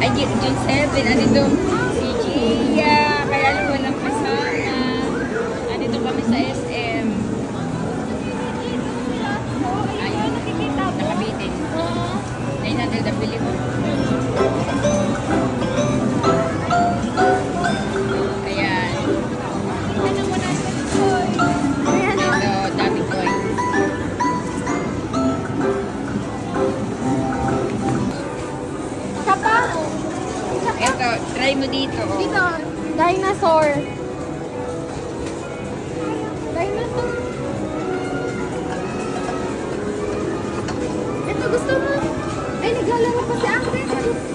Ay, June 7. Andito si Gia. Kaya lang walang kasama. Andito kami sa SM. Ayun, nakabitin. Ayun natin nabili ko. Ayan. Ito, dami coin. Ito, try mo dito. Dito, dinosaur. Dinosaur. Ito gusto mo? Ay, naglalaro pa si Ate.